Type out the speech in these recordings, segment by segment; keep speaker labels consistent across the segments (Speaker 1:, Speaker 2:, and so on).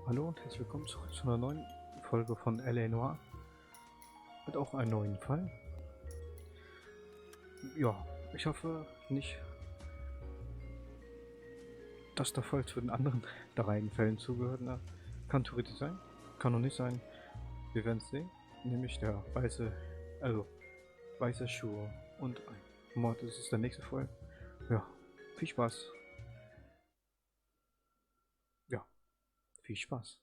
Speaker 1: Hallo und herzlich willkommen zurück zu einer neuen Folge von Noire. Mit auch einem neuen Fall. Ja, ich hoffe nicht, dass der Fall zu den anderen drei Fällen zugehört. Na, kann theoretisch sein, kann auch nicht sein. Wir werden es sehen. Nämlich der weiße Schuhe und ein Mord. Das ist der nächste Fall. Ja, viel Spaß. Ja, viel Spaß.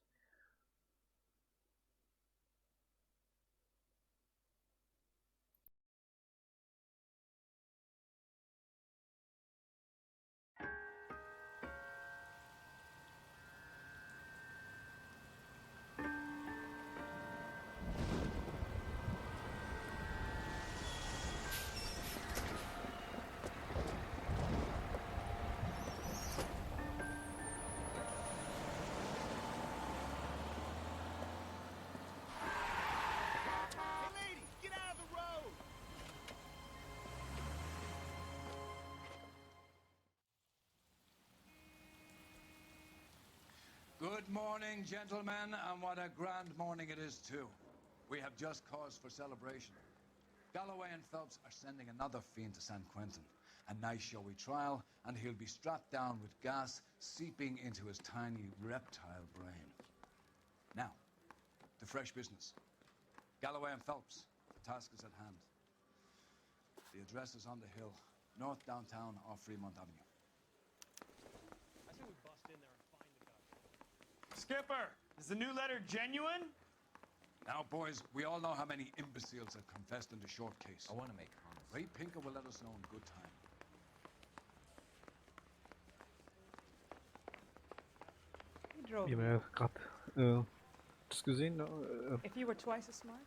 Speaker 2: Good morning, gentlemen, and what a grand morning it is, too. We have just cause for celebration. Galloway and Phelps are sending another fiend to San Quentin. A nice showy trial, and he'll be strapped down with gas seeping into his tiny reptile brain. Now, to fresh business. Galloway and Phelps, the task is at hand. The address is on the hill, north downtown off Fremont Avenue.
Speaker 3: I say we bust in there and find the guy. Skipper, is the new letter genuine?
Speaker 2: Now, boys, we all know how many imbeciles have confessed in the short case.
Speaker 4: I want to make comments.
Speaker 2: Ray Pinker will let us know in good time.
Speaker 1: Wir haben ja gerade das gesehen,
Speaker 5: If you were twice as smart,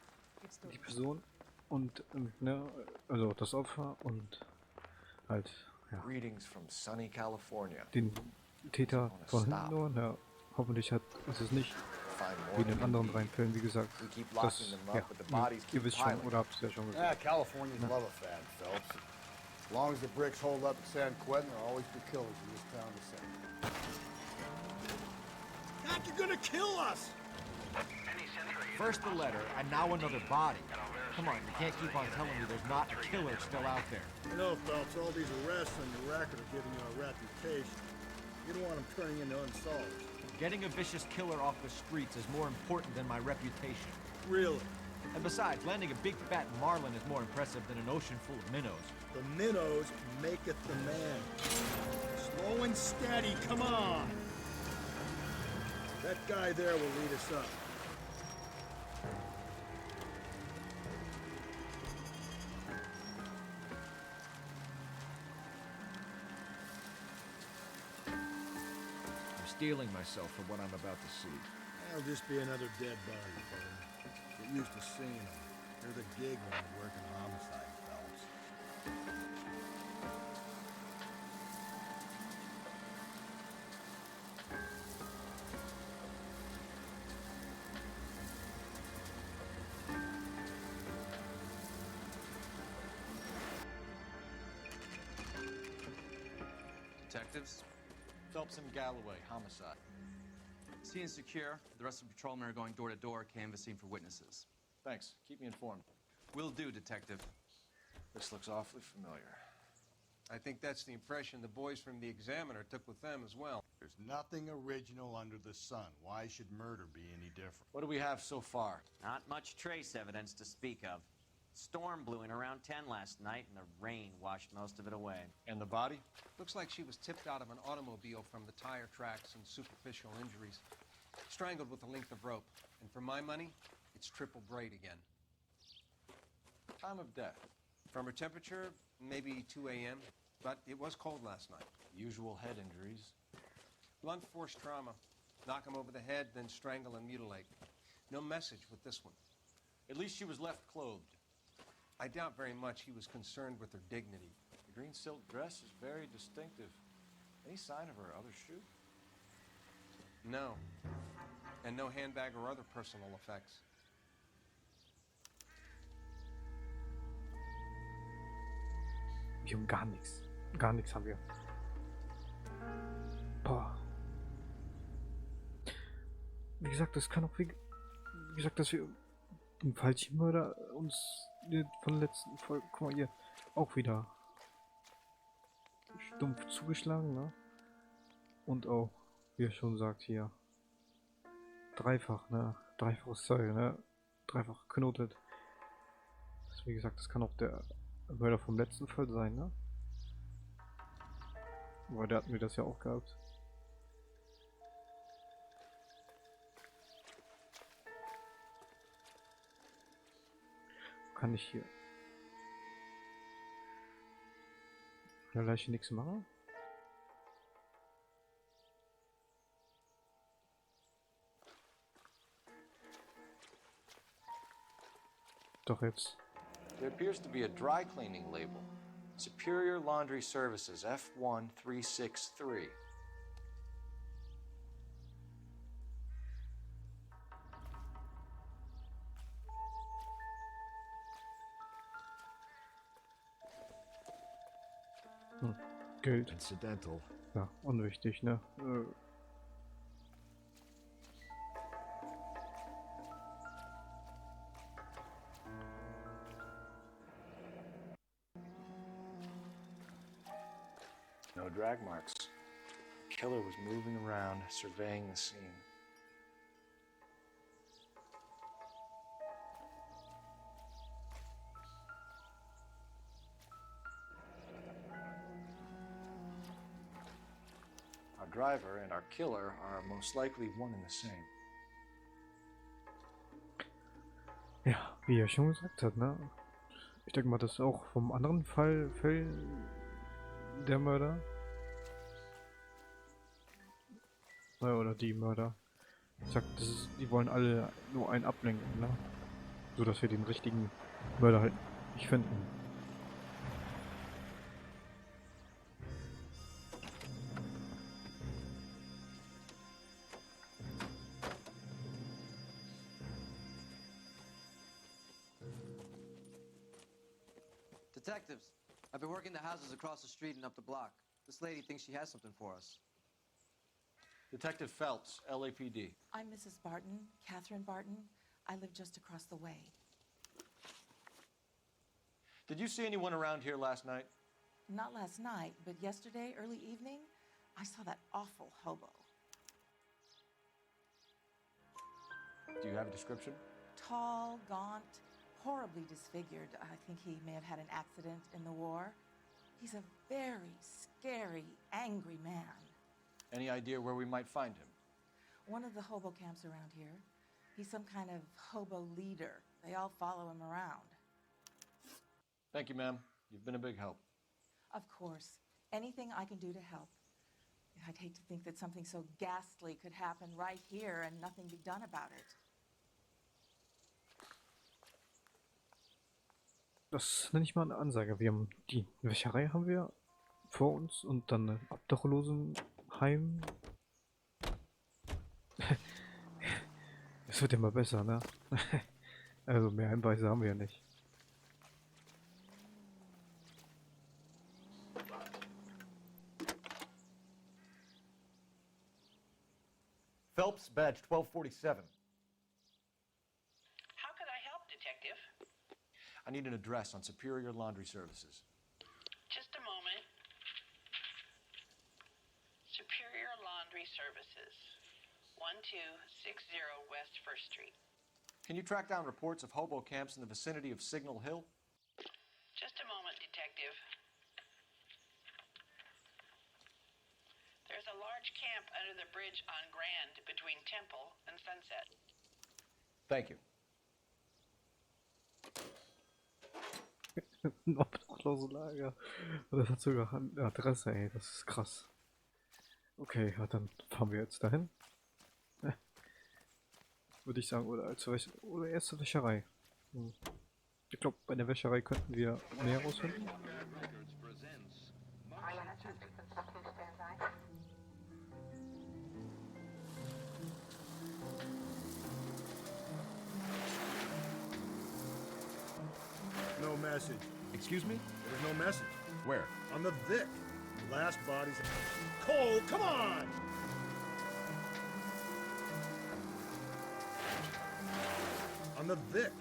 Speaker 5: you'd still
Speaker 1: die Person und ne, also das Opfer und halt ja,
Speaker 4: Greetings from sunny California.
Speaker 1: den Täter von hinten nur. Ja, hoffentlich ist es nicht wie in den anderen drei Fällen, wie gesagt. Das, ja, ihr wisst schon, oder habt es ja schon
Speaker 6: Yeah,
Speaker 1: gesagt.
Speaker 6: Californians love a fan, Phelps. As long as the bricks hold up at San Quentin, there'll always be killers in this town to say.
Speaker 7: God, you're gonna kill us!
Speaker 4: First the letter, and now another body. Come on, you can't keep on telling me there's not a killer still out there.
Speaker 7: I know, Phelps, all these arrests on your record are giving you a reputation. You don't want them turning into unsolved.
Speaker 4: Getting a vicious killer off the streets is more important than my reputation.
Speaker 7: Really?
Speaker 4: And besides, landing a big fat marlin is more impressive than an ocean full of minnows.
Speaker 7: The minnows maketh the man. Slow and steady, come on! That guy there will lead us up.
Speaker 4: I'm steeling myself for what I'm about to see.
Speaker 7: That'll just be another dead body, buddy. Get used to seeing them. They're the gig when you work in homicide, Phelps.
Speaker 8: Detectives,
Speaker 4: Phelps and Galloway, homicide.
Speaker 8: scene secure. The rest of the patrolmen are going door to door, canvassing for witnesses.
Speaker 4: Thanks. Keep me informed.
Speaker 8: Will do, Detective.
Speaker 4: This looks awfully familiar.
Speaker 9: I think that's the impression the boys from the Examiner took with them as well.
Speaker 6: There's nothing original under the sun. Why should murder be any different?
Speaker 4: What do we have so far?
Speaker 10: Not much trace evidence to speak of. Storm blew in around 10 last night, and the rain washed most of it away.
Speaker 4: And the body?
Speaker 9: Looks like she was tipped out of an automobile from the tire tracks and superficial injuries. Strangled with a length of rope. And for my money, it's triple braid again.
Speaker 4: Time of death?
Speaker 9: From her temperature, maybe 2 a.m., but it was cold last night.
Speaker 4: Usual head injuries.
Speaker 9: Blunt force trauma. Knock him over the head, then strangle and mutilate. No message with this one.
Speaker 4: At least she was left clothed.
Speaker 9: I doubt very much he was concerned with her dignity.
Speaker 4: The green silk dress is very distinctive. Any sign of her other shoe?
Speaker 9: No. And no handbag or other personal effects.
Speaker 1: Wir haben gar nichts. Gar nichts haben wir. Boah. Wie gesagt, das kann auch wie gesagt, dass wir den falschen Mörder uns von der letzten Folge, guck mal hier, auch wieder stumpf zugeschlagen, ne? Und auch, wie er schon sagt hier, dreifach, ne? Dreifaches Zeug, ne? Dreifach knotet. Das, wie gesagt, das kann auch der Mörder vom letzten Fall sein, ne? Weil da hatten wir das ja auch gehabt. Kann ich hier von der Leiche nichts machen? Doch jetzt.
Speaker 4: There appears to be a dry cleaning label. Superior Laundry Services, F1363.
Speaker 1: Geld.
Speaker 7: Incidental.
Speaker 1: Ja, unwichtig, ne?
Speaker 4: No drag marks. Killer was moving around, surveying the scene. Our driver and our killer are most likely one and the same.
Speaker 1: Ja, wie er schon gesagt hat, ne? Ich denke mal, das ist auch vom anderen Fall der Mörder. Ja, oder die Mörder. Ich sag, die wollen alle nur einen ablenken, ne? So dass wir den richtigen Mörder halt nicht finden.
Speaker 11: Detectives, I've been working the houses across the street and up the block. This lady thinks she has something for us.
Speaker 4: Detective Phelps, LAPD.
Speaker 12: I'm Mrs. Barton, Catherine Barton. I live just across the way.
Speaker 4: Did you see anyone around here last night?
Speaker 12: Not last night, but yesterday, early evening, I saw that awful hobo.
Speaker 4: Do you have a description?
Speaker 12: Tall, gaunt, horribly disfigured. I think he may have had an accident in the war. He's a very scary, angry man.
Speaker 4: Any idea where we might find him?
Speaker 12: One of the hobo camps around here. He's some kind of hobo leader. They all follow him around.
Speaker 4: Thank you, ma'am. You've been a big help.
Speaker 12: Of course. Anything I can do to help. I'd hate to think that something so ghastly could happen right here and nothing be done about it.
Speaker 1: Das nenne ich mal eine Ansage. Wir haben die Wäscherei haben wir vor uns und dann ein Obdachlosenheim. Es wird immer besser, ne? Also mehr Hinweise haben wir ja nicht.
Speaker 4: Phelps, badge 1247.
Speaker 13: How could I help, Detective?
Speaker 4: I need an address on Superior Laundry Services.
Speaker 13: Just a moment. Superior Laundry Services, 1260 West 1st Street.
Speaker 4: Can you track down reports of hobo camps in the vicinity of Signal Hill?
Speaker 13: Just a moment, Detective. There's a large camp under the bridge on Grand between Temple and Sunset.
Speaker 4: Thank you.
Speaker 1: Ein obdachlose Lager. Und das hat sogar eine Adresse, ey. Das ist krass. Okay, ja, dann fahren wir jetzt dahin. Würde ich sagen, oder erste Wäscherei. Ich glaube, bei der Wäscherei könnten wir mehr rausfinden.
Speaker 7: No message.
Speaker 4: Excuse me?
Speaker 7: There's no message.
Speaker 4: Where?
Speaker 7: On the Vic. Last body's... Cole, come on! On the Vic.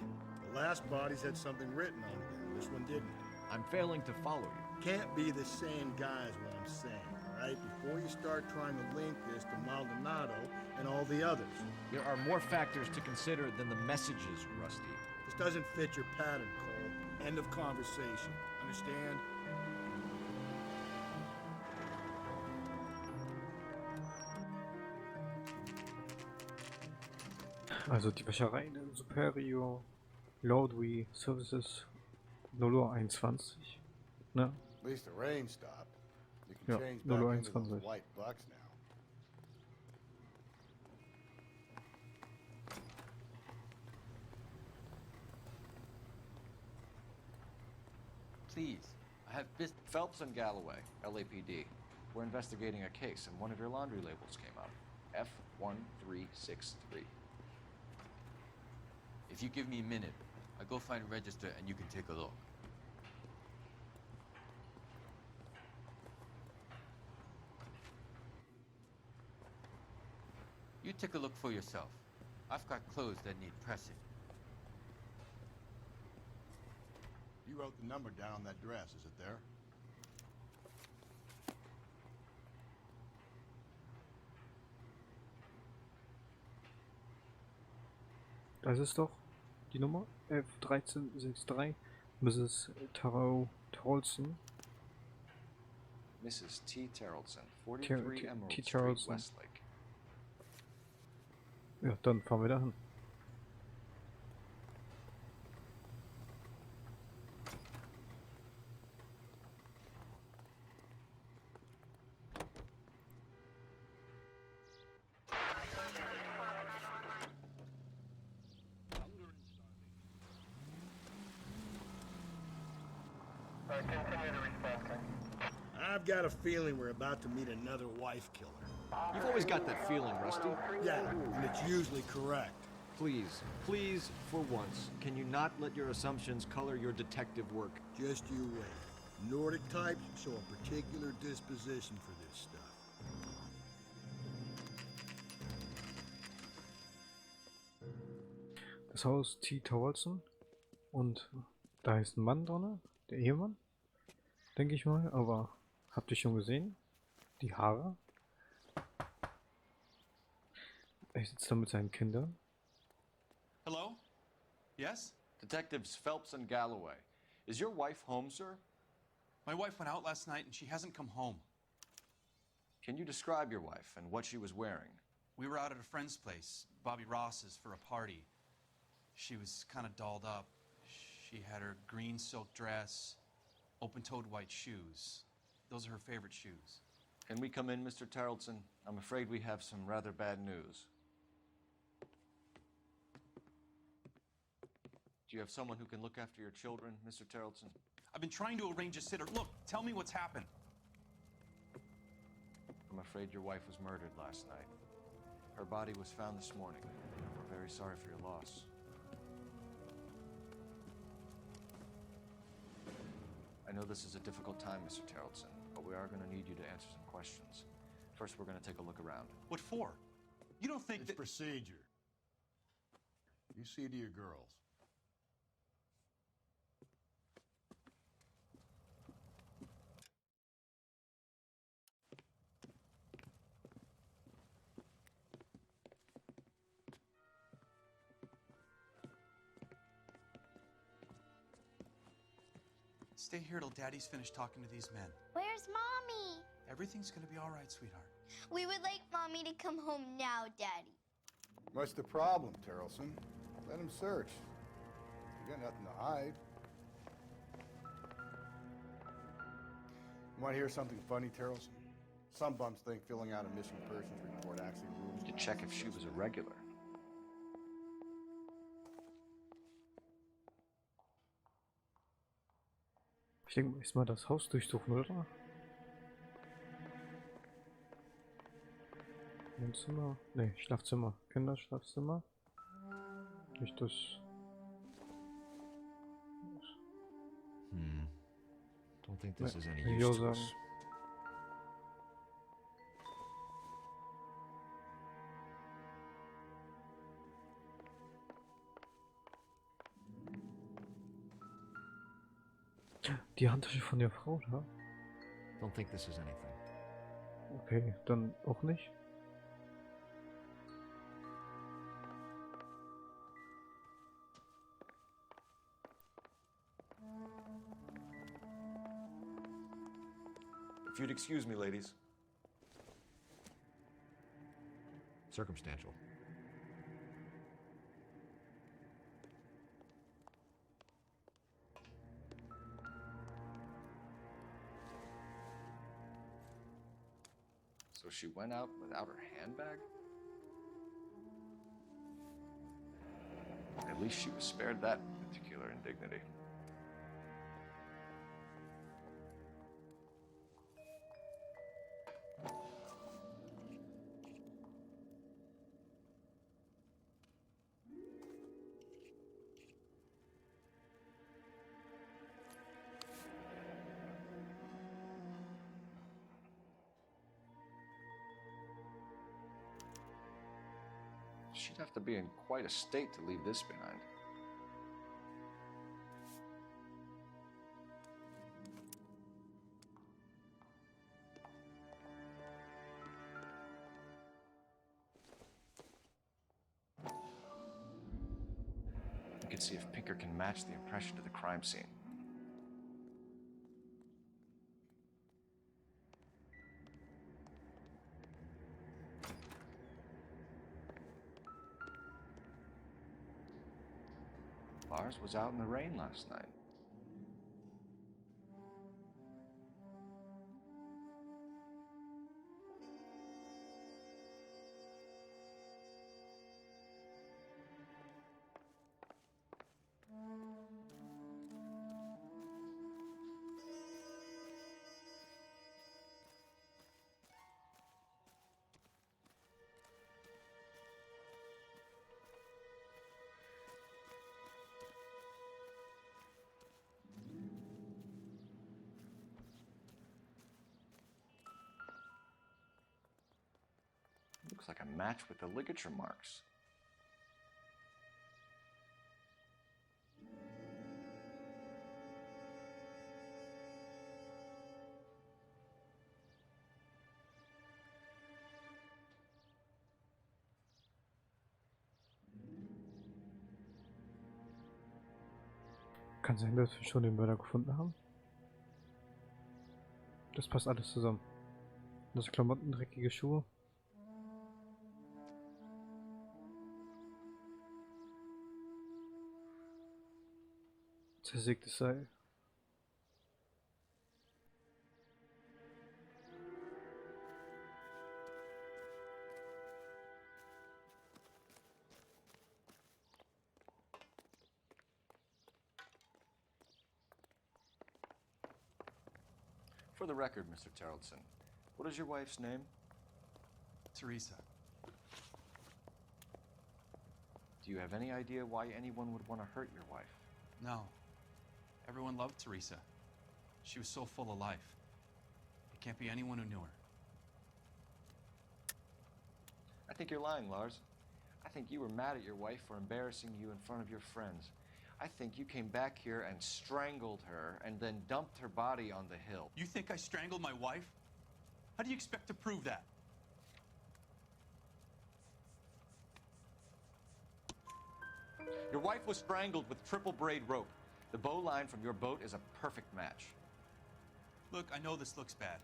Speaker 7: The last bodies had something written on them. This one didn't.
Speaker 4: I'm failing to follow you.
Speaker 7: Can't be the same guy is what I'm saying, all right? Before you start trying to link this to Maldonado and all the others.
Speaker 4: There are more factors to consider than the messages, Rusty.
Speaker 7: This doesn't fit your pattern, Cole. End of conversation. Understand?
Speaker 1: Also die Wäschereien in Superior Laundry Services 0:21, ne?
Speaker 6: At least the rain stopped. You can
Speaker 1: Ja,
Speaker 6: change back into those
Speaker 1: 0:21.
Speaker 6: white bucks now.
Speaker 14: Please, I have business. Phelps and Galloway, LAPD. We're investigating a case, and one of your laundry labels came up. F1363.
Speaker 15: If you give me a minute, I'll go find a register and you can take a look. You take a look for yourself. I've got clothes that need pressing.
Speaker 6: You wrote the number down on that dress, is it there?
Speaker 1: Das ist doch die Nummer F1363, Mrs. Tarolson.
Speaker 14: Mrs. T. Tarleton, 43 Emerald Street,
Speaker 1: Tarleton.
Speaker 14: Westlake.
Speaker 1: Ja, dann fahren wir dahin.
Speaker 7: I've got a feeling we're about to meet another wife killer.
Speaker 4: You've always got that feeling, Rusty.
Speaker 7: Yeah, and it's usually correct.
Speaker 4: Please, please, for once, can you not let your assumptions color your detective work?
Speaker 7: Just you wait. Nordic types show a particular disposition for this stuff.
Speaker 1: Das Haus T. Tarolson. Und da ist ein Mann drin, der Ehemann, denke ich mal, aber habt ihr schon gesehen? Die Haare? Er sitzt da mit seinen Kindern.
Speaker 8: Hello? Yes?
Speaker 14: Detectives Phelps and Galloway. Is your wife home, sir?
Speaker 8: My wife went out last night and she hasn't come home.
Speaker 14: Can you describe your wife and what she was wearing?
Speaker 8: We were out at a friend's place, Bobby Ross's, for a party. She was kind of dolled up. She had her green silk dress, open-toed white shoes. Those are her favorite shoes.
Speaker 14: Can we come in, Mr. Tarleton? I'm afraid we have some rather bad news. Do you have someone who can look after your children, Mr. Tarleton?
Speaker 8: I've been trying to arrange a sitter. Look, tell me what's happened.
Speaker 14: I'm afraid your wife was murdered last night. Her body was found this morning. We're very sorry for your loss. I know this is a difficult time, Mr. Tarleton, but we are going to need you to answer some questions. First, we're going to take a look around.
Speaker 8: What for? You don't think
Speaker 6: It's
Speaker 8: that...
Speaker 6: procedure. You see to your girls.
Speaker 8: Stay here till Daddy's finished talking to these men.
Speaker 16: Where's Mommy?
Speaker 8: Everything's gonna be all right, sweetheart.
Speaker 16: We would like Mommy to come home now, Daddy.
Speaker 6: What's the problem, Tarleton? Let him search. You got nothing to hide. Want to hear something funny, Tarleton? Some bums think filling out a missing persons report actually rules
Speaker 14: To check if she was a regular.
Speaker 1: Ich denke, erstmal das Haus durchsuchen, oder? Wohnzimmer? Ne, Schlafzimmer. Kinderschlafzimmer. Nicht das.
Speaker 4: Don't think this is any
Speaker 1: Nee,
Speaker 4: use to
Speaker 1: sagen.
Speaker 4: us.
Speaker 1: Die Handtasche von der Frau da?
Speaker 4: Don't think this is anything.
Speaker 1: Okay, dann auch nicht.
Speaker 14: If you'd excuse me, ladies.
Speaker 4: Circumstantial.
Speaker 14: So she went out without her handbag? At least she was spared that particular indignity. She'd have to be in quite a state to leave this behind. We could see if Pinker can match the impression to the crime scene. Lars was out in the rain last night. Looks like a match with the ligature marks.
Speaker 1: Kann sein, dass wir schon den Mörder gefunden haben. Das passt alles zusammen. Das Klamotten, dreckige Schuhe. Zersägtes Seil.
Speaker 14: For the record, Mr. Terrellson, what is your wife's name?
Speaker 8: Teresa.
Speaker 14: Do you have any idea why anyone would want to hurt your wife?
Speaker 8: No. Everyone loved Teresa. She was so full of life. It can't be anyone who knew her.
Speaker 14: I think you're lying, Lars. I think you were mad at your wife for embarrassing you in front of your friends. I think you came back here and strangled her and then dumped her body on the hill.
Speaker 8: You think I strangled my wife? How do you expect to prove that?
Speaker 14: Your wife was strangled with triple braid rope. The bow line from your boat is a perfect match.
Speaker 8: Look, I know this looks bad.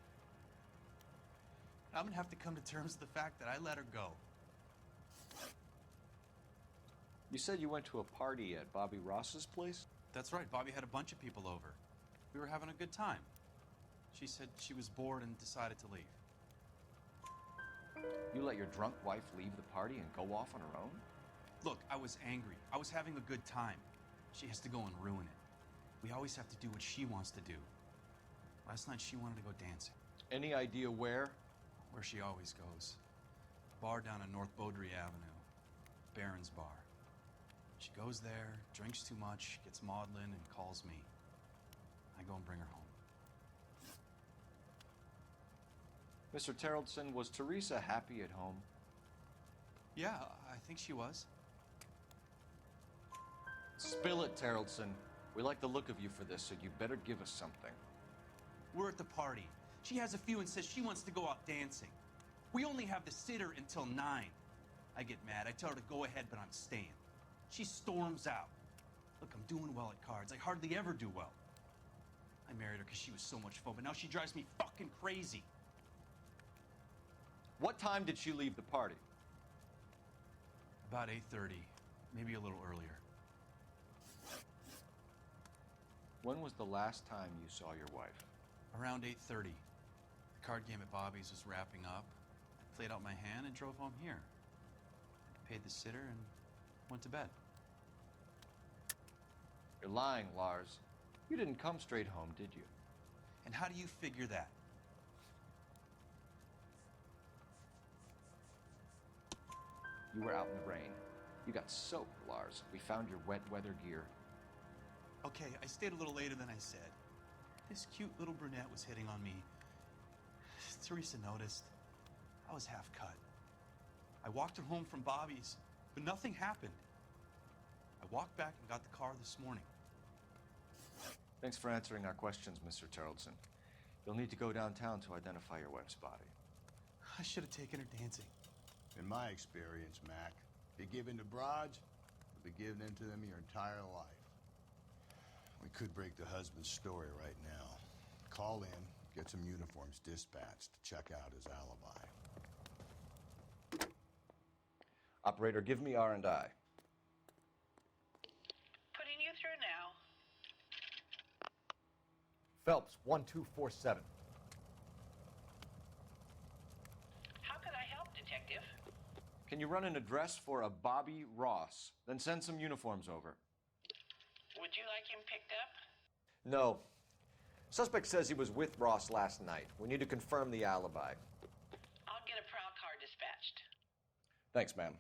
Speaker 8: I'm gonna have to come to terms with the fact that I let her go.
Speaker 14: You said you went to a party at Bobby Ross's place?
Speaker 8: That's right, Bobby had a bunch of people over. We were having a good time. She said she was bored and decided to leave.
Speaker 14: You let your drunk wife leave the party and go off on her own?
Speaker 8: Look, I was angry. I was having a good time. She has to go and ruin it. We always have to do what she wants to do. Last night she wanted to go dancing.
Speaker 14: Any idea where?
Speaker 8: Where she always goes. A bar down on North Beaudry Avenue. Baron's Bar. She goes there, drinks too much, gets maudlin, and calls me. I go and bring her home.
Speaker 14: Mr. Terrellson, was Teresa happy at home?
Speaker 8: Yeah, I think she was.
Speaker 14: Spill it, Terrellson. We like the look of you for this, so you better give us something.
Speaker 8: We're at the party. She has a few and says she wants to go out dancing. We only have the sitter until 9. I get mad. I tell her to go ahead, but I'm staying. She storms out. Look, I'm doing well at cards. I hardly ever do well. I married her because she was so much fun, but now she drives me fucking crazy.
Speaker 14: What time did she leave the party?
Speaker 8: About 8:30, maybe a little earlier.
Speaker 14: When was the last time you saw your wife?
Speaker 8: Around 8:30. The card game at Bobby's was wrapping up. I played out my hand and drove home here. I paid the sitter and went to bed.
Speaker 14: You're lying, Lars. You didn't come straight home, did you?
Speaker 8: And how do you figure that?
Speaker 14: You were out in the rain. You got soaked, Lars. We found your wet weather gear.
Speaker 8: Okay, I stayed a little later than I said. This cute little brunette was hitting on me. Teresa noticed. I was half cut. I walked her home from Bobby's, but nothing happened. I walked back and got the car this morning.
Speaker 14: Thanks for answering our questions, Mr. Tarleton. You'll need to go downtown to identify your wife's body.
Speaker 8: I should have taken her dancing.
Speaker 6: In my experience, Mac, if you give in to broads, you'll be giving in to them your entire life. We could break the husband's story right now. Call in, get some uniforms dispatched to check out his alibi.
Speaker 14: Operator, give me R&I.
Speaker 13: Putting you through now.
Speaker 4: Phelps, 1247.
Speaker 13: How can I help, Detective?
Speaker 14: Can you run an address for a Bobby Ross? Then send some uniforms over.
Speaker 13: Would you like him picked up?
Speaker 4: No. Suspect says he was with Ross last night. We need to confirm the alibi.
Speaker 13: I'll get a prowl car dispatched.
Speaker 4: Thanks, ma'am.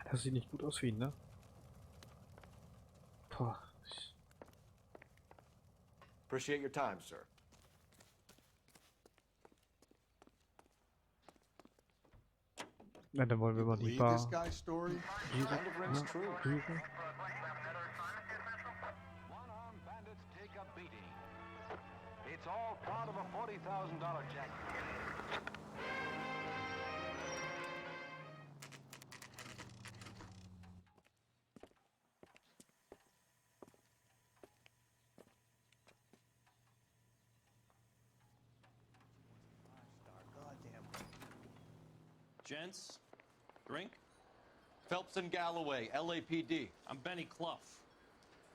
Speaker 1: Das sieht nicht gut aus für ihn, ne? Boah.
Speaker 4: Appreciate your time, sir.
Speaker 1: Na, dann wollen wir mal die Bar.
Speaker 6: This guy's story?
Speaker 1: Suchen,
Speaker 6: Kind of rings
Speaker 1: ne?
Speaker 6: true.
Speaker 1: Suchen.
Speaker 17: One-armed bandits take a beating. It's all part of a $40,000 jackpot.
Speaker 3: Gents, drink?
Speaker 14: Phelps and Galloway, LAPD.
Speaker 3: I'm Benny Clough.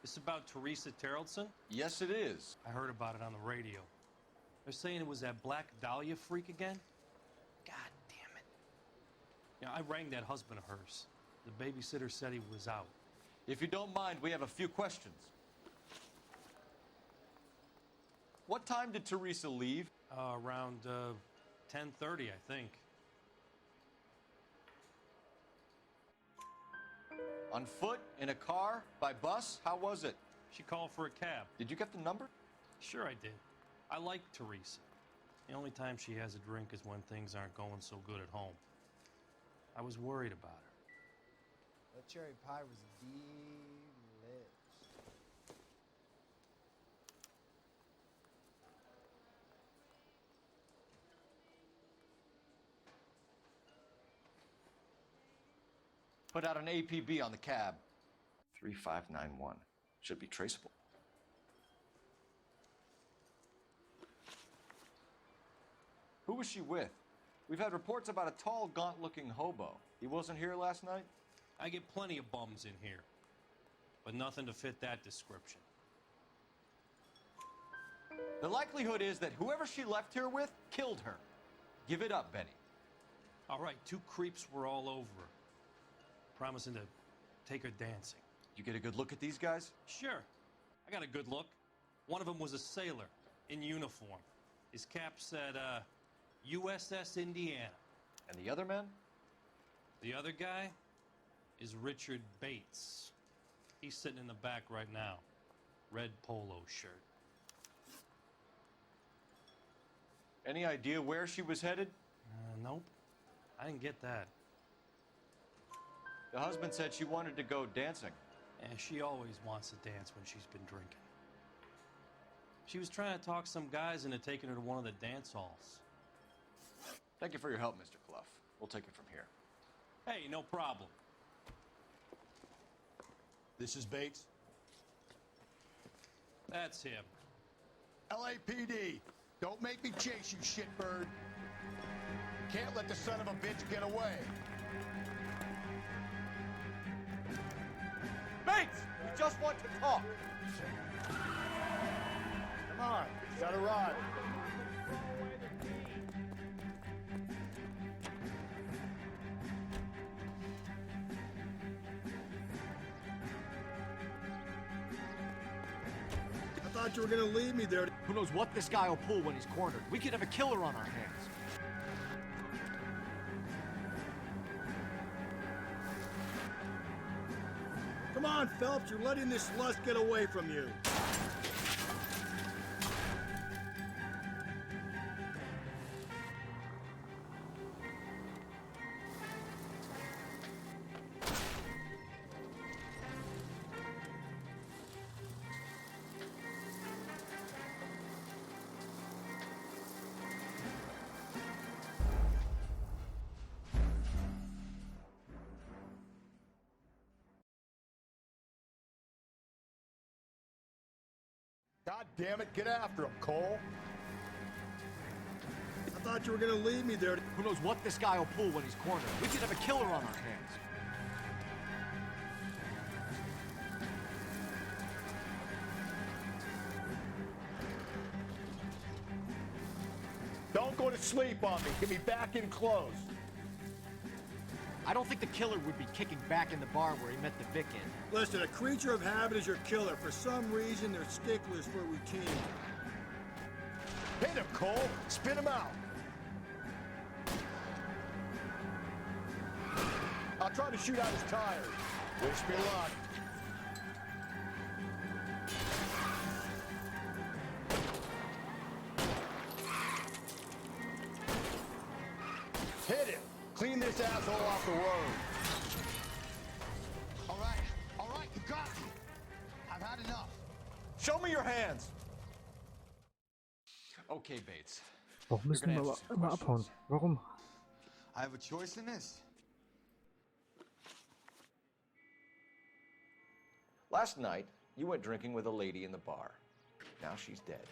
Speaker 3: This about Teresa Tarleton?
Speaker 14: Yes, it is.
Speaker 3: I heard about it on the radio. They're saying it was that Black Dahlia freak again? God damn it. Yeah, I rang that husband of hers. The babysitter said he was out.
Speaker 14: If you don't mind, we have a few questions. What time did Teresa leave?
Speaker 3: Around 10:30, I think.
Speaker 14: On foot? In a car? By bus? How was it?
Speaker 3: She called for a cab.
Speaker 14: Did you get the number?
Speaker 3: Sure I did. I like Teresa. The only time she has a drink is when things aren't going so good at home. I was worried about her.
Speaker 18: That cherry pie was delish.
Speaker 14: Put out an APB on the cab. 3591. Should be traceable. Who was she with? We've had reports about a tall, gaunt-looking hobo. He wasn't here last night?
Speaker 3: I get plenty of bums in here, but nothing to fit that description.
Speaker 14: The likelihood is that whoever she left here with killed her. Give it up, Benny.
Speaker 3: All right, 2 creeps were all over her, promising to take her dancing.
Speaker 14: You get a good look at these guys?
Speaker 3: Sure. I got a good look. One of them was a sailor in uniform. His cap said, USS Indiana.
Speaker 14: And the other man?
Speaker 3: The other guy is Richard Bates. He's sitting in the back right now. Red polo shirt.
Speaker 14: Any idea where she was headed?
Speaker 3: Nope. I didn't get that.
Speaker 14: The husband said she wanted to go dancing.
Speaker 3: And she always wants to dance when she's been drinking. She was trying to talk some guys into taking her to one of the dance halls.
Speaker 14: Thank you for your help, Mr. Clough. We'll take it from here.
Speaker 3: Hey, no problem.
Speaker 6: This is Bates?
Speaker 3: That's him.
Speaker 6: LAPD, don't make me chase you, shitbird. Can't let the son of a bitch get away.
Speaker 4: Bates! We just want to talk.
Speaker 6: Come on, got a rod.
Speaker 7: I thought you were gonna leave me there.
Speaker 4: Who knows what this guy will pull when he's cornered? We could have a killer on our hands.
Speaker 7: Come on, Phelps, you're letting this lust get away from you.
Speaker 6: God damn it, get after him, Cole.
Speaker 7: I thought you were gonna leave me there.
Speaker 4: Who knows what this guy will pull when he's cornered? We could have a killer on our hands.
Speaker 6: Don't go to sleep on me. Get me back in close.
Speaker 4: I don't think the killer would be kicking back in the bar where he met the Vic in.
Speaker 7: Listen, a creature of habit is your killer. For some reason, they're sticklers for routine.
Speaker 6: Hit him, Cole. Spin him out. I'll try to shoot out his tires. Wish me luck. Hit him. Clean this asshole off the road. All right, you got me. I've had enough.
Speaker 14: Show me your hands. Okay, Bates.
Speaker 1: Warum müssen wir aber immer abhauen? Warum?
Speaker 6: I have a choice in this.
Speaker 14: Last night, you went drinking with a lady in the bar. Now she's dead,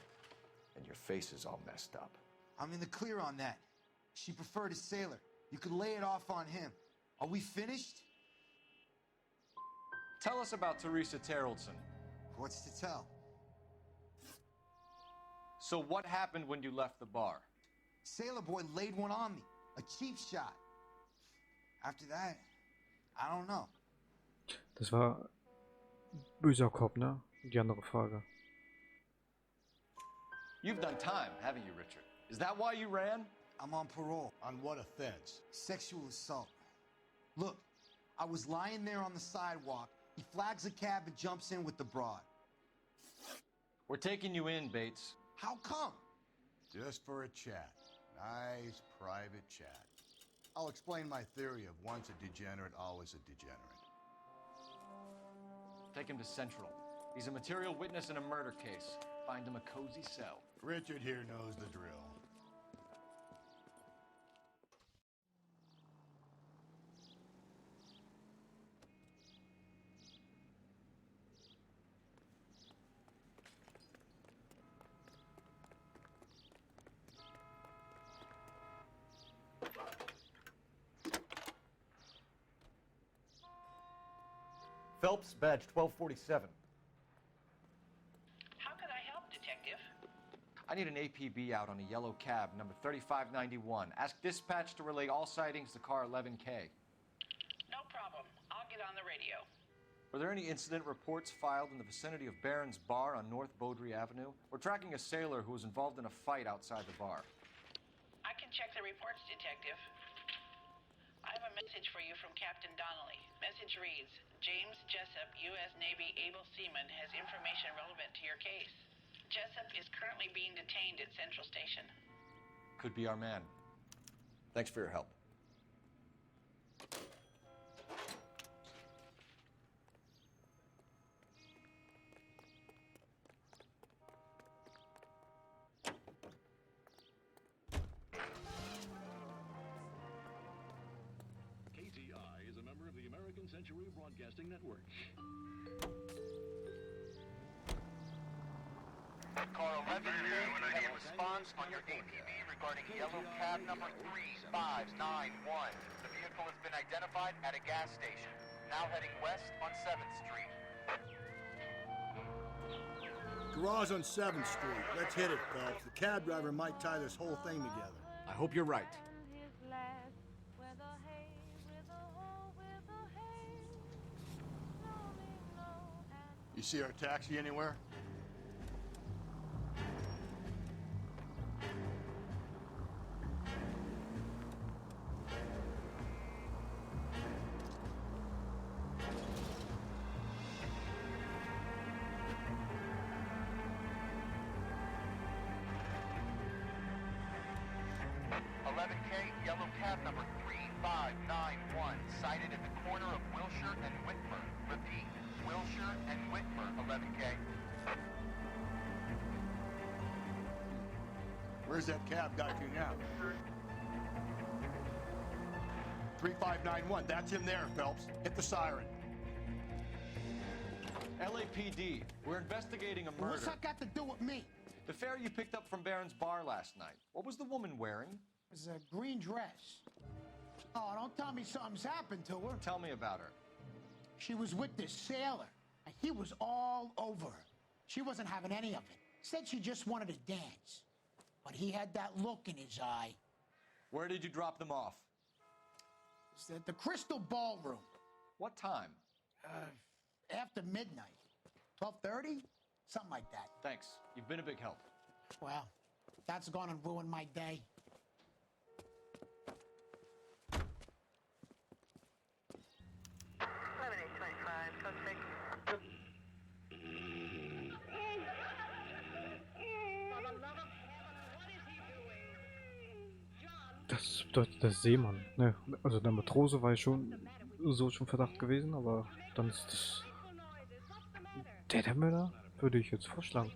Speaker 14: and your face is all messed up.
Speaker 6: I'm in the clear on that. She preferred a sailor. You could lay it off on him. Are we finished?
Speaker 14: Tell us about Teresa Terrellson.
Speaker 6: What's to tell?
Speaker 14: So what happened when you left the bar?
Speaker 6: Sailor boy laid one on me. A cheap shot. After that, I don't know.
Speaker 1: Das war böser Cop, ne? Die andere Frage.
Speaker 14: You've done time, haven't you, Richard? Is that why you ran?
Speaker 6: I'm on parole. On what offense? Sexual assault. Look, I was lying there on the sidewalk. He flags a cab and jumps in with the broad.
Speaker 14: We're taking you in, Bates.
Speaker 6: How come? Just for a chat. Nice private chat. I'll explain my theory of once a degenerate, always a degenerate.
Speaker 14: Take him to Central. He's a material witness in a murder case. Find him a cozy cell.
Speaker 6: Richard here knows the drill.
Speaker 4: Phelps, badge 1247.
Speaker 13: How can I help, Detective?
Speaker 14: I need an APB out on a yellow cab, number 3591. Ask dispatch to relay all sightings to car 11K.
Speaker 13: No problem. I'll get on the radio.
Speaker 14: Were there any incident reports filed in the vicinity of Barron's Bar on North Beaudry Avenue? We're tracking a sailor who was involved in a fight outside the bar.
Speaker 13: I can check the reports, Detective. I have a message for you from Captain Donnelly. Message reads, James Jessup, U.S. Navy able seaman, has information relevant to your case. Jessup is currently being detained at Central Station.
Speaker 4: Could be our man. Thanks for your help.
Speaker 19: KTI is a member of the American Century Broadcasting Network.
Speaker 20: Car 11, you have a response on your APB regarding yellow cab number 3591. The vehicle has been identified at a gas station, now heading west on 7th Street.
Speaker 7: Garage on 7th Street. Let's hit it, Phelps. The cab driver might tie this whole thing together.
Speaker 4: I hope you're right.
Speaker 6: You see our taxi anywhere?
Speaker 20: Yellow cab number 3591, sighted at the corner of Wilshire and Whitmer. Repeat, Wilshire and Whitmer, 11K.
Speaker 6: Where's that cab guy to now? 3591, that's him there, Phelps. Hit the siren.
Speaker 4: LAPD, we're investigating a murder.
Speaker 21: What's that got to do with me?
Speaker 4: The fare you picked up from Barron's bar last night. What was the woman wearing?
Speaker 21: It was a green dress. Oh, don't tell me something's happened to her.
Speaker 4: Tell me about her.
Speaker 21: She was with this sailor, and he was all over her. She wasn't having any of it. Said she just wanted to dance. But he had that look in his eye.
Speaker 4: Where did you drop them off?
Speaker 21: It's at the Crystal Ballroom.
Speaker 4: What time?
Speaker 21: After midnight. 12:30? Something like that.
Speaker 4: Thanks. You've been a big help.
Speaker 21: Well, that's gonna ruin my day.
Speaker 1: Das bedeutet der Seemann. Ne, also der Matrose war ja schon Verdacht gewesen, aber dann ist das der Mörder, würde ich jetzt vorschlagen.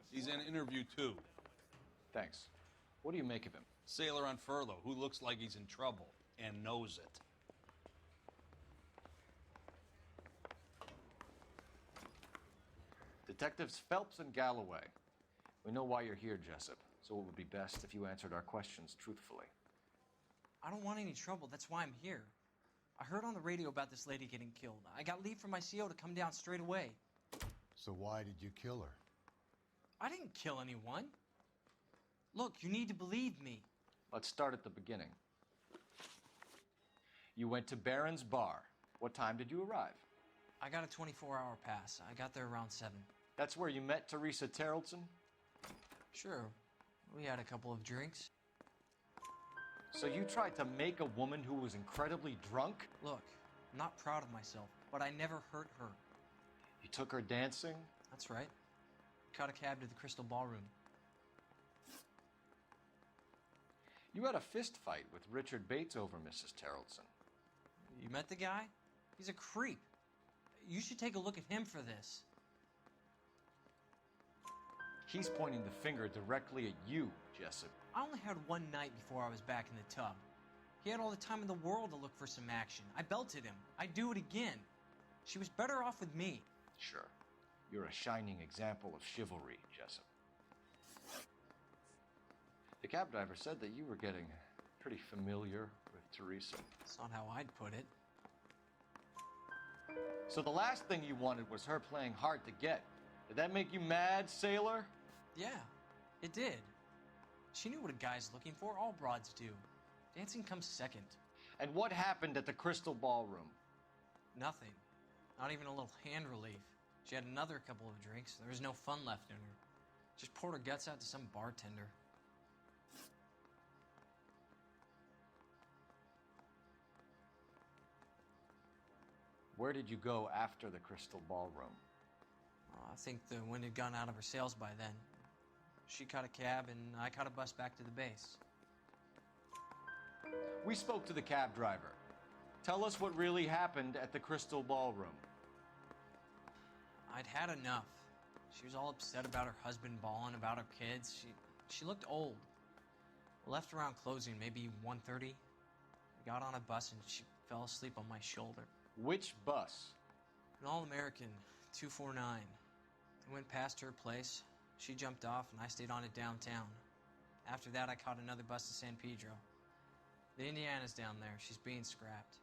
Speaker 3: He's in interview 2.
Speaker 4: Thanks. What do you make of him?
Speaker 3: Sailor on furlough who looks like he's in trouble and knows it.
Speaker 4: Detectives Phelps and Galloway. We know why you're here, Jessup, so it would be best if you answered our questions truthfully.
Speaker 22: I don't want any trouble. That's why I'm here. I heard on the radio about this lady getting killed. I got leave from my CO to come down straight away.
Speaker 6: So why did you kill her?
Speaker 22: I didn't kill anyone. Look, you need to believe me.
Speaker 4: Let's start at the beginning. You went to Barron's bar. What time did you arrive?
Speaker 22: I got a 24-hour pass. I got there around 7.
Speaker 4: That's where you met Teresa Terrellson?
Speaker 22: Sure. We had a couple of drinks.
Speaker 4: So you tried to make a woman who was incredibly drunk?
Speaker 22: Look, I'm not proud of myself, but I never hurt her.
Speaker 4: You took her dancing?
Speaker 22: That's right. Caught a cab to the Crystal Ballroom.
Speaker 4: You had a fist fight with Richard Bates over Mrs. Terrellson.
Speaker 22: You met the guy? He's a creep. You should take a look at him for this.
Speaker 4: He's pointing the finger directly at you, Jessup.
Speaker 22: I only had one night before I was back in the tub. He had all the time in the world to look for some action. I belted him. I'd do it again. She was better off with me.
Speaker 4: Sure. You're a shining example of chivalry, Jessup. The cab driver said that you were getting pretty familiar with Teresa.
Speaker 22: That's not how I'd put it.
Speaker 4: So the last thing you wanted was her playing hard to get. Did that make you mad, sailor?
Speaker 22: Yeah, it did. She knew what a guy's looking for. All broads do. Dancing comes second.
Speaker 14: And what happened at the Crystal Ballroom?
Speaker 22: Nothing. Not even a little hand relief. She had another couple of drinks. There was no fun left in her. Just poured her guts out to some bartender.
Speaker 14: Where did you go after the Crystal Ballroom?
Speaker 22: I think the wind had gone out of her sails by then. She caught a cab, and I caught a bus back to the base.
Speaker 14: We spoke to the cab driver. Tell us what really happened at the Crystal Ballroom.
Speaker 22: I'd had enough. She was all upset about her husband bawling about her kids. She looked old. Left around closing, maybe 1:30. I got on a bus and she fell asleep on my shoulder.
Speaker 14: Which bus?
Speaker 22: An all-American 249. I went past her place. She jumped off and I stayed on it downtown. After that, I caught another bus to San Pedro. The Indiana's down there. She's being scrapped.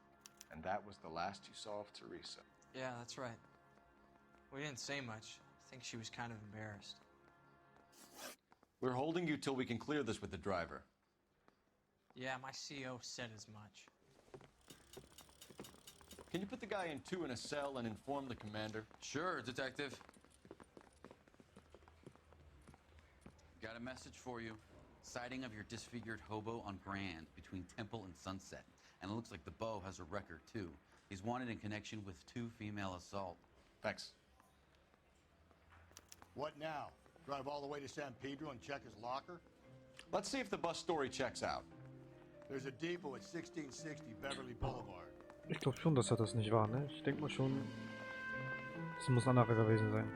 Speaker 14: And that was the last you saw of Teresa.
Speaker 22: Yeah, that's right. We didn't say much. I think she was kind of embarrassed.
Speaker 14: We're holding you till we can clear this with the driver.
Speaker 22: Yeah, my CO said as much.
Speaker 14: Can you put the guy in 2 in a cell and inform the commander?
Speaker 15: Sure, Detective. Got a message for you. Sighting of your disfigured hobo on Grand between Temple and Sunset. And it looks like the Beau has a record, too. He's wanted in connection with 2 female assault.
Speaker 14: Thanks.
Speaker 6: What now? Drive all the way to San Pedro and check his locker?
Speaker 14: Let's see if the bus story checks out.
Speaker 6: There's a depot at 1660 Beverly Boulevard.
Speaker 1: Ich glaube schon, dass das nicht war, ne? Ich denke mal schon, es muss anderer gewesen sein.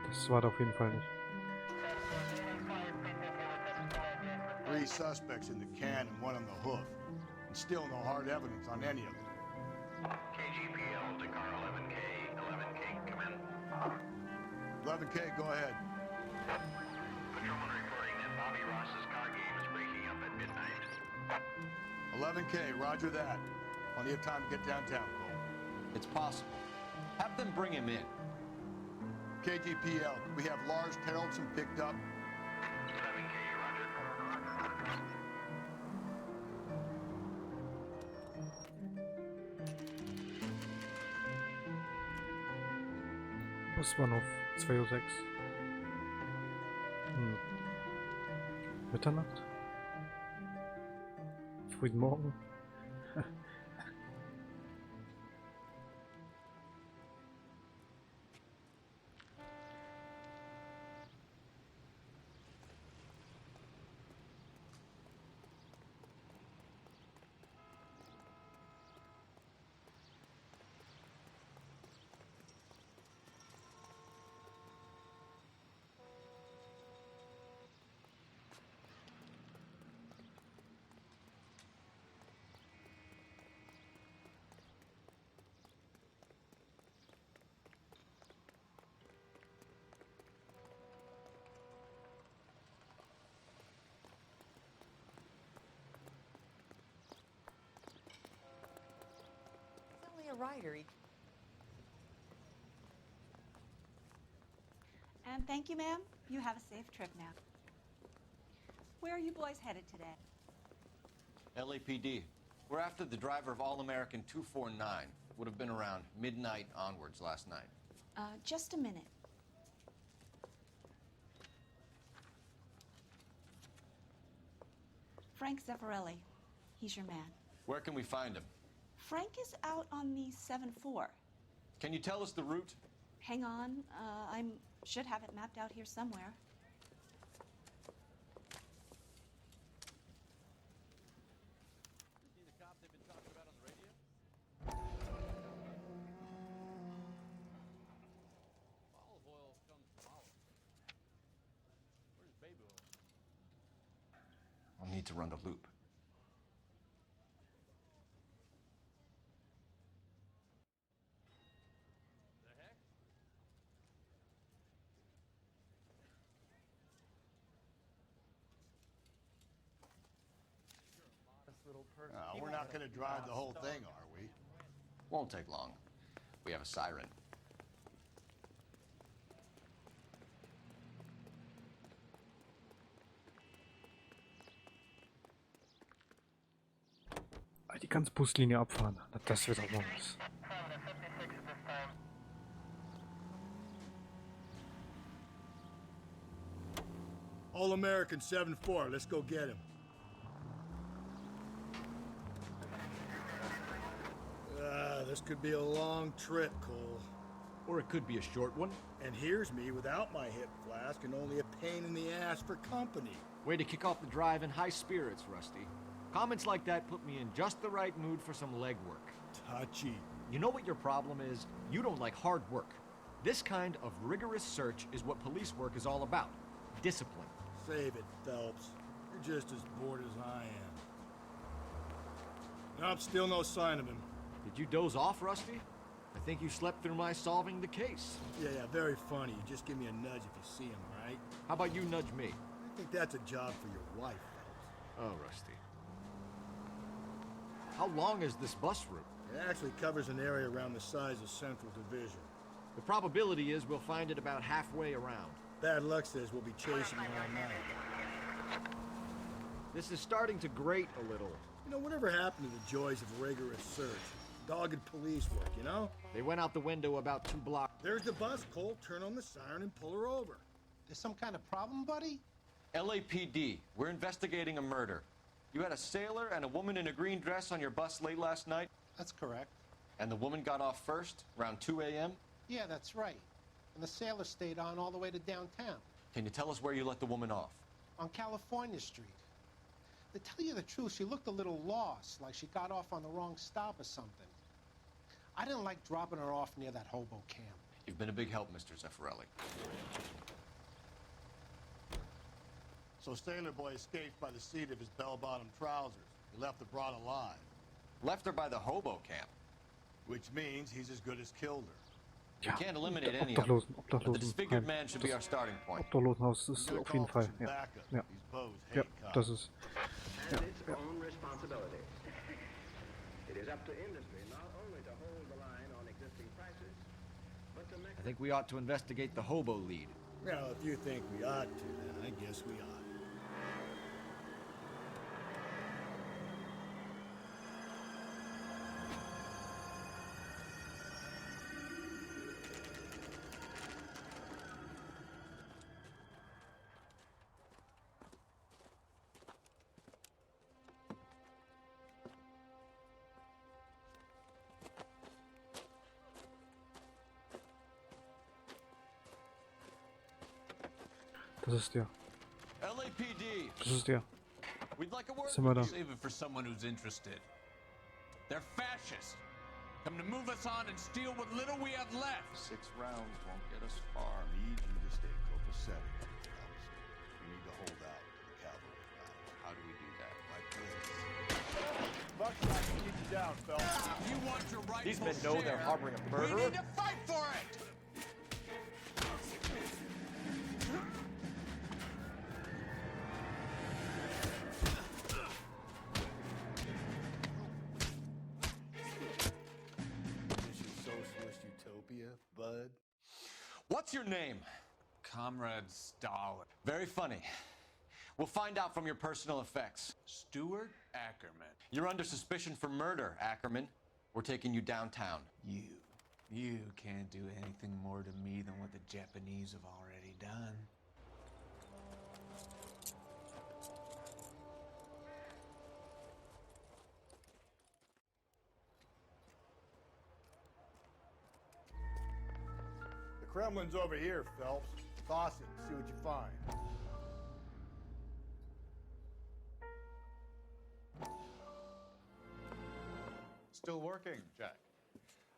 Speaker 1: Das war da auf jeden Fall nicht.
Speaker 6: 3 suspects in the can and 1 on the hoof. And still no hard evidence on any of them.
Speaker 17: KGPL to car 11K. 11K, come in.
Speaker 6: 11K, go ahead.
Speaker 17: Patrolman reporting that Bobby Ross's car game is breaking up at midnight.
Speaker 6: 11K, roger that. Plenty of time to get downtown, Cole.
Speaker 14: It's possible. Have them bring him in.
Speaker 6: KGPL, we have Lars Terrelson picked up.
Speaker 17: 11K, roger.
Speaker 1: Busbahnhof 2:06 Uhr. Mitternacht? Frühen Morgen?
Speaker 12: A writer.
Speaker 2: And thank you, ma'am. You have a safe trip now. Where are you boys headed today?
Speaker 14: LAPD. We're after the driver of All-American 249. Would have been around midnight onwards last night.
Speaker 2: Just a minute. Frank Zeffirelli. He's your man.
Speaker 14: Where can we find him?
Speaker 2: Frank is out on the 7-4.
Speaker 14: Can you tell us the route?
Speaker 2: Hang on. I should have it mapped out here somewhere.
Speaker 15: You see the cop they've been talking about on the radio? Olive oil comes from olive. Where's baby oil?
Speaker 14: I'll need to run the loop.
Speaker 6: We're not going to drive the whole thing, are we?
Speaker 14: Won't take long. We have a siren.
Speaker 1: Die ganze Buslinie abfahren. Das wird auch mal was.
Speaker 7: All-American 7-4, let's go get him. This could be a long trip, Cole.
Speaker 4: Or it could be a short one.
Speaker 7: And here's me without my hip flask and only a pain in the ass for company.
Speaker 4: Way to kick off the drive in high spirits, Rusty. Comments like that put me in just the right mood for some legwork.
Speaker 7: Touchy.
Speaker 4: You know what your problem is? You don't like hard work. This kind of rigorous search is what police work is all about. Discipline.
Speaker 7: Save it, Phelps. You're just as bored as I am. Nope, still no sign of him.
Speaker 4: Did you doze off, Rusty? I think you slept through my solving the case.
Speaker 7: Yeah, very funny. You just give me a nudge if you see him, right?
Speaker 4: How about you nudge me?
Speaker 7: I think that's a job for your wife, Phelps.
Speaker 4: Oh, Rusty. How long is this bus route?
Speaker 7: It actually covers an area around the size of Central Division.
Speaker 4: The probability is we'll find it about halfway around.
Speaker 7: Bad luck says we'll be chasing you all night.
Speaker 4: This is starting to grate a little.
Speaker 7: You know, whatever happened to the joys of rigorous search? Dogged police work, you know?
Speaker 4: They went out the window about 2 blocks.
Speaker 7: There's the bus, Cole. Turn on the siren and pull her over.
Speaker 9: There's some kind of problem, buddy?
Speaker 14: LAPD, we're investigating a murder. You had a sailor and a woman in a green dress on your bus late last night?
Speaker 9: That's correct.
Speaker 14: And the woman got off first, around 2 a.m.?
Speaker 9: Yeah, that's right. And the sailor stayed on all the way to downtown.
Speaker 14: Can you tell us where you let the woman off?
Speaker 9: On California Street. To tell you the truth, she looked a little lost, like she got off on the wrong stop or something. I didn't like dropping her off near that hobo camp.
Speaker 14: You've been a big help, Mr. Zeffirelli.
Speaker 6: So Sailor Boy escaped by the seat of his bell-bottom trousers. He left the broad alive.
Speaker 14: Left her by the hobo camp.
Speaker 6: Which means he's as good as killed her.
Speaker 14: You can't eliminate any of them. But the disfigured man should be our starting point.
Speaker 1: Obdachlosenhaus ist auf jeden Fall. Ja. Ja. Ja, das ist. Ja. Ja.
Speaker 4: I think we ought to investigate the hobo lead.
Speaker 7: Well, if you think we ought to, then I guess we ought.
Speaker 1: Das ist der.
Speaker 14: LAPD.
Speaker 1: Das ist der.
Speaker 14: We'd like a word.
Speaker 1: Sind wir da?
Speaker 5: Save it for someone who's interested. They're fascists. Come to move us on and steal what little we have left.
Speaker 6: 6 rounds won't get us far. I need you to stay copacetic, Phelps. We need to hold out to the cavalry round.
Speaker 14: How do we do that?
Speaker 6: Like this. Buckshot can keep you down, Phelps.
Speaker 5: You want your rightful
Speaker 14: These men know they're harboring a murderer.
Speaker 5: We need to fight for it.
Speaker 6: Bud.
Speaker 14: What's your name?
Speaker 5: Comrade Stalin.
Speaker 14: Very funny. We'll find out from your personal effects.
Speaker 5: Stuart Ackerman.
Speaker 14: You're under suspicion for murder, Ackerman. We're taking you downtown.
Speaker 5: You can't do anything more to me than what the Japanese have already done.
Speaker 6: The Kremlin's over here, Phelps. Toss it, see what you find.
Speaker 10: Still working, Jack.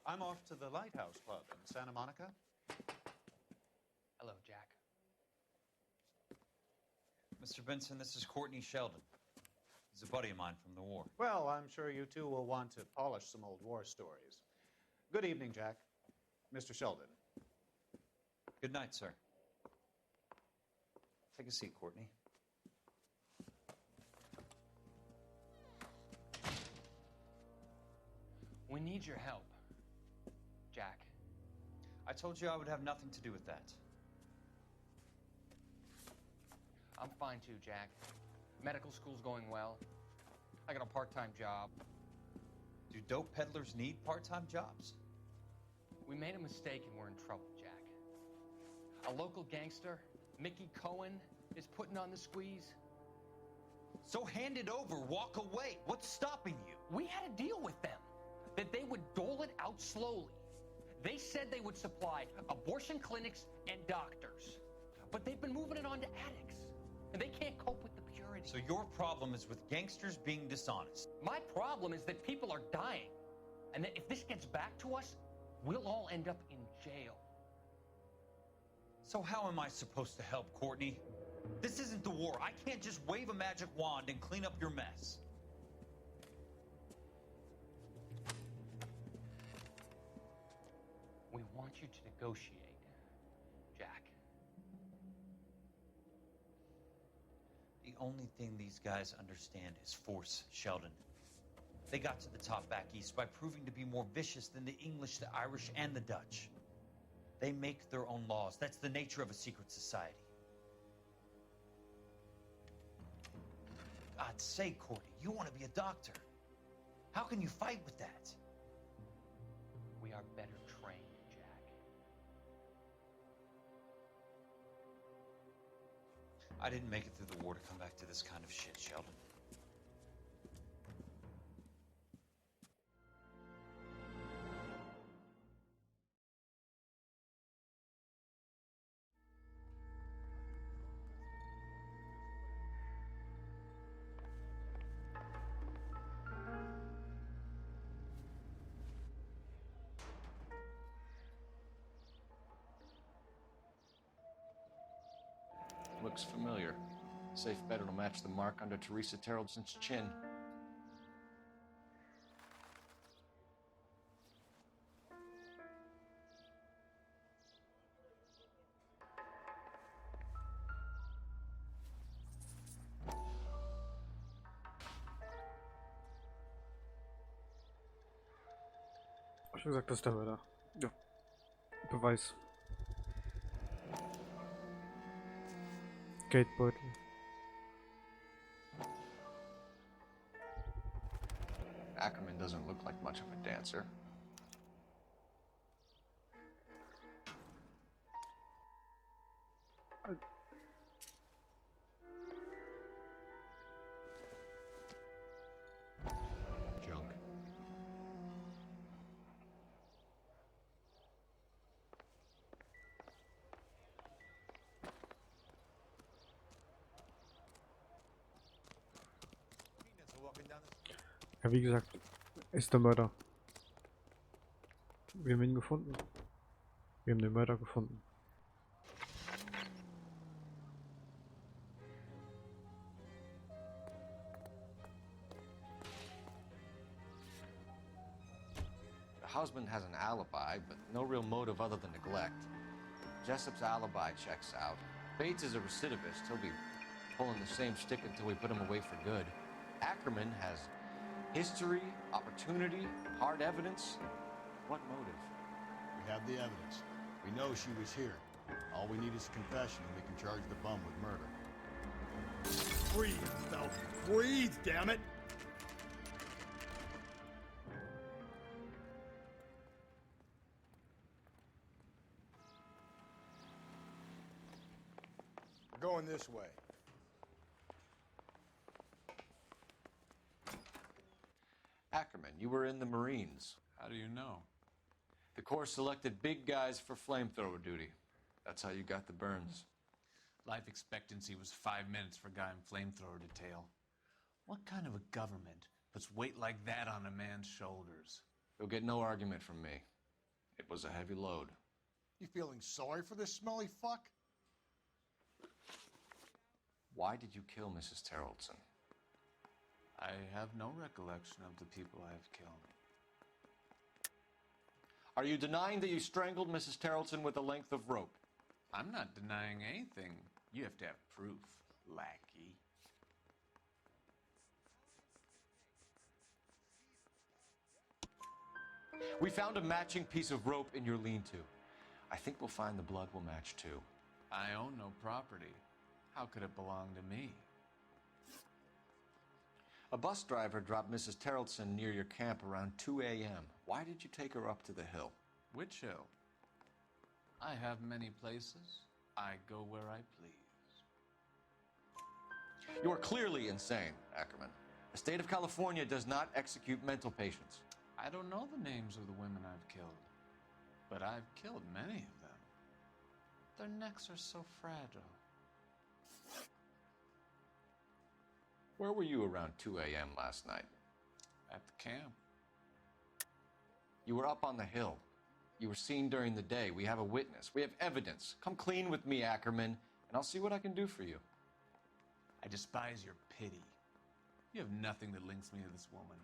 Speaker 10: I'm off to the Lighthouse Club in Santa Monica.
Speaker 23: Hello, Jack. Mr. Benson, this is Courtney Sheldon. He's a buddy of mine from the war.
Speaker 10: Well, I'm sure you two will want to polish some old war stories. Good evening, Jack. Mr. Sheldon.
Speaker 23: Good night, sir. Take a seat, Courtney. We need your help, Jack. I told you I would have nothing to do with that.
Speaker 24: I'm fine too, Jack. Medical school's going well. I got a part-time job.
Speaker 23: Do dope peddlers need part-time jobs?
Speaker 8: We made a mistake and we're in trouble, Jack. A local gangster, Mickey Cohen, is putting on the squeeze.
Speaker 23: So hand it over, walk away. What's stopping you?
Speaker 8: We had a deal with them that they would dole it out slowly. They said they would supply abortion clinics and doctors, but they've been moving it on to addicts, and they can't cope with the purity.
Speaker 23: So your problem is with gangsters being dishonest.
Speaker 8: My problem is that people are dying, and that if this gets back to us, we'll all end up in jail.
Speaker 23: So how am I supposed to help, Courtney? This isn't the war. I can't just wave a magic wand and clean up your mess.
Speaker 8: We want you to negotiate, Jack.
Speaker 23: The only thing these guys understand is force, Sheldon. They got to the top back east by proving to be more vicious than the English, the Irish, and the Dutch. They make their own laws. That's the nature of a secret society. For God's sake, Courtney, you want to be a doctor. How can you fight with that?
Speaker 8: We are better trained, Jack.
Speaker 23: I didn't make it through the war to come back to this kind of shit, Sheldon.
Speaker 14: Looks familiar. Safe bet it'll match the mark under Teresa Terreldson's chin.
Speaker 1: Ich habe gesagt, das ist der Mörder. Ja. Beweis. Geldbeutel.
Speaker 14: Ackerman doesn't look like much of a dancer. Junk.
Speaker 1: Ja, wie gesagt, ist der Mörder. Wir haben ihn gefunden. Wir haben den Mörder gefunden.
Speaker 14: The husband has an alibi, but no real motive other than neglect. Jessup's alibi checks out. Bates is a recidivist. He'll be pulling the same stick until we put him away for good. Ackerman has history, opportunity, hard evidence. What motive?
Speaker 6: We have the evidence. We know she was here. All we need is a confession and we can charge the bum with murder.
Speaker 7: Breathe, Phelps. Breathe, damn it! We're going this way.
Speaker 14: Ackerman, you were in the Marines.
Speaker 5: How do you know?
Speaker 14: The Corps selected big guys for flamethrower duty. That's how you got the burns.
Speaker 5: Life expectancy was 5 minutes for a guy in flamethrower detail. What kind of a government puts weight like that on a man's shoulders?
Speaker 14: You'll get no argument from me. It was a heavy load.
Speaker 7: You feeling sorry for this smelly fuck?
Speaker 14: Why did you kill Mrs. Terreldson?
Speaker 5: I have no recollection of the people I have killed.
Speaker 14: Are you denying that you strangled Mrs. Terreldson with a length of rope?
Speaker 5: I'm not denying anything. You have to have proof, lackey.
Speaker 14: We found a matching piece of rope in your lean-to. I think we'll find the blood will match too.
Speaker 5: I own no property. How could it belong to me?
Speaker 14: A bus driver dropped Mrs. Terrelson near your camp around 2 a.m. Why did you take her up to the hill?
Speaker 5: Which hill? I have many places. I go where I please.
Speaker 14: You are clearly insane, Ackerman. The state of California does not execute mental patients.
Speaker 5: I don't know the names of the women I've killed, but I've killed many of them. Their necks are so fragile.
Speaker 14: Where were you around 2 a.m. last night?
Speaker 5: At the camp.
Speaker 14: You were up on the hill. You were seen during the day. We have a witness. We have evidence. Come clean with me, Ackerman, and I'll see what I can do for you.
Speaker 5: I despise your pity. You have nothing that links me to this woman.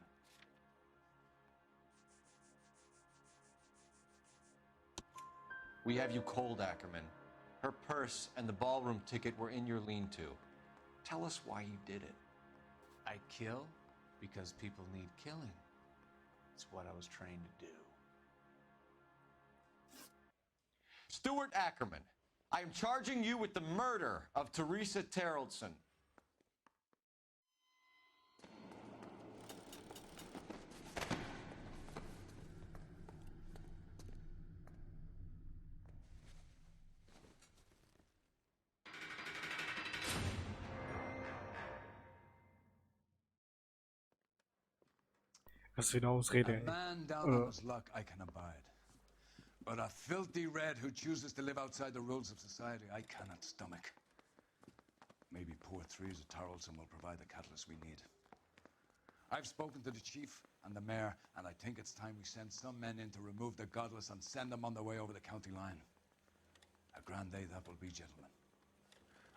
Speaker 14: We have you cold, Ackerman. Her purse and the ballroom ticket were in your lean-to. Tell us why you did it.
Speaker 5: I kill because people need killing. It's what I was trained to do.
Speaker 14: Stuart Ackerman, I am charging you with the murder of Teresa Terrelson.
Speaker 1: Das ist wieder Ausrede,
Speaker 7: A
Speaker 1: ey.
Speaker 7: man down on his luck I can abide. But a filthy red who chooses to live outside the rules of society, I cannot stomach. Maybe poor Teresa Terrelson will provide the catalyst we need. I've spoken to the chief and the mayor, and I think it's time we send some men in to remove the godless and send them on their way over the county line. A grand day that will be, gentlemen.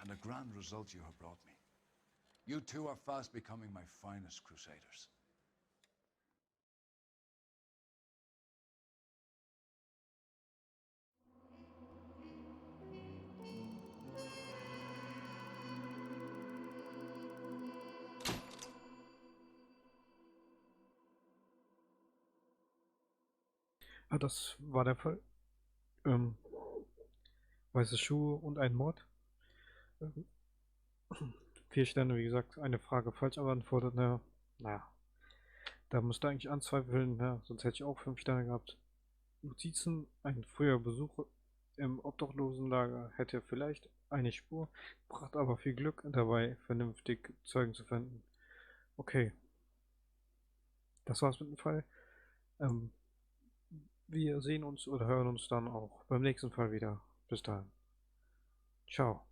Speaker 7: And a grand result you have brought me. You two are fast becoming my finest crusaders.
Speaker 1: Ah, das war der Fall. Weiße Schuhe und ein Mord. 4 Sterne, wie gesagt, eine Frage falsch beantwortet. Naja, da musste eigentlich anzweifeln, ja, sonst hätte ich auch 5 Sterne gehabt. Notizen: Ein früher Besuch im Obdachlosenlager hätte vielleicht eine Spur, brachte aber viel Glück dabei, vernünftig Zeugen zu finden. Okay, das war's mit dem Fall. Wir sehen uns oder hören uns dann auch beim nächsten Fall wieder. Bis dahin. Ciao.